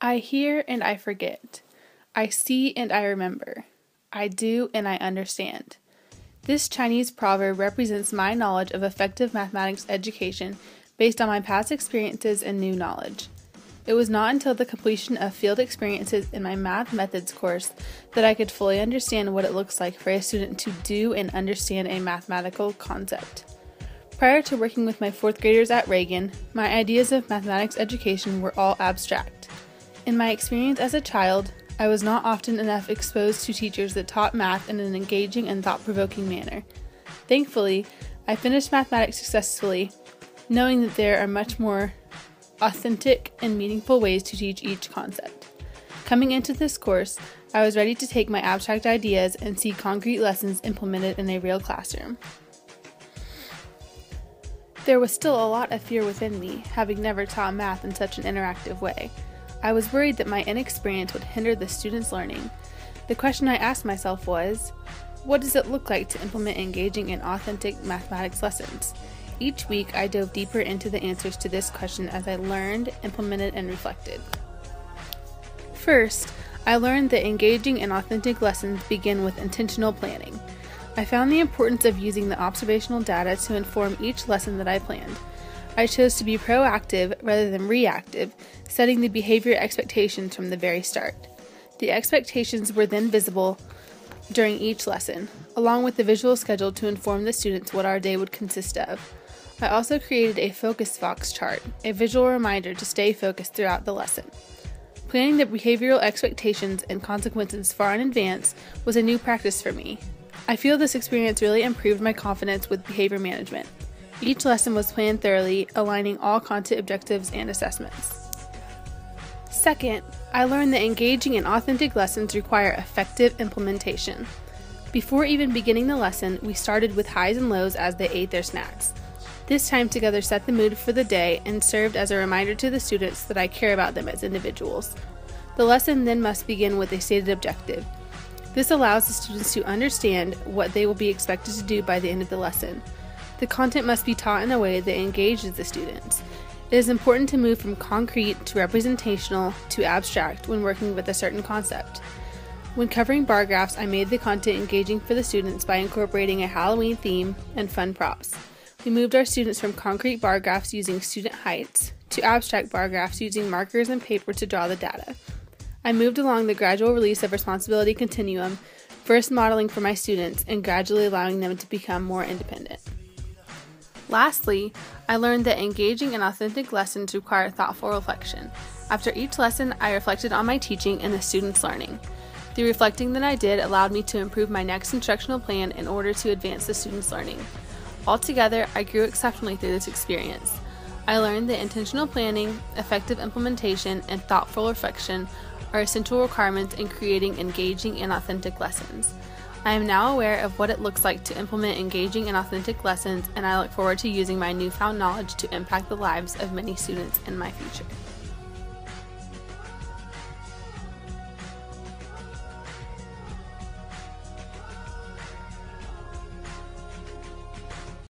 I hear and I forget. I see and I remember. I do and I understand. This Chinese proverb represents my knowledge of effective mathematics education based on my past experiences and new knowledge. It was not until the completion of field experiences in my math methods course that I could fully understand what it looks like for a student to do and understand a mathematical concept. Prior to working with my fourth graders at Reagan, my ideas of mathematics education were all abstract. In my experience as a child, I was not often enough exposed to teachers that taught math in an engaging and thought-provoking manner. Thankfully, I finished mathematics successfully, knowing that there are much more authentic and meaningful ways to teach each concept. Coming into this course, I was ready to take my abstract ideas and see concrete lessons implemented in a real classroom. There was still a lot of fear within me, having never taught math in such an interactive way. I was worried that my inexperience would hinder the students' learning. The question I asked myself was, what does it look like to implement engaging and authentic mathematics lessons? Each week, I dove deeper into the answers to this question as I learned, implemented, and reflected. First, I learned that engaging and authentic lessons begin with intentional planning. I found the importance of using the observational data to inform each lesson that I planned. I chose to be proactive rather than reactive, setting the behavior expectations from the very start. The expectations were then visible during each lesson, along with the visual schedule to inform the students what our day would consist of. I also created a focus box chart, a visual reminder to stay focused throughout the lesson. Planning the behavioral expectations and consequences far in advance was a new practice for me. I feel this experience really improved my confidence with behavior management. Each lesson was planned thoroughly, aligning all content objectives and assessments. Second, I learned that engaging and authentic lessons require effective implementation. Before even beginning the lesson, we started with highs and lows as they ate their snacks. This time together set the mood for the day and served as a reminder to the students that I care about them as individuals. The lesson then must begin with a stated objective. This allows the students to understand what they will be expected to do by the end of the lesson. The content must be taught in a way that engages the students. It is important to move from concrete to representational to abstract when working with a certain concept. When covering bar graphs, I made the content engaging for the students by incorporating a Halloween theme and fun props. We moved our students from concrete bar graphs using student heights to abstract bar graphs using markers and paper to draw the data. I moved along the gradual release of responsibility continuum, first modeling for my students and gradually allowing them to become more independent. Lastly, I learned that engaging and authentic lessons require thoughtful reflection. After each lesson, I reflected on my teaching and the students' learning. The reflecting that I did allowed me to improve my next instructional plan in order to advance the students' learning. Altogether, I grew exceptionally through this experience. I learned that intentional planning, effective implementation, and thoughtful reflection are essential requirements in creating engaging and authentic lessons. I am now aware of what it looks like to implement engaging and authentic lessons, and I look forward to using my newfound knowledge to impact the lives of many students in my future.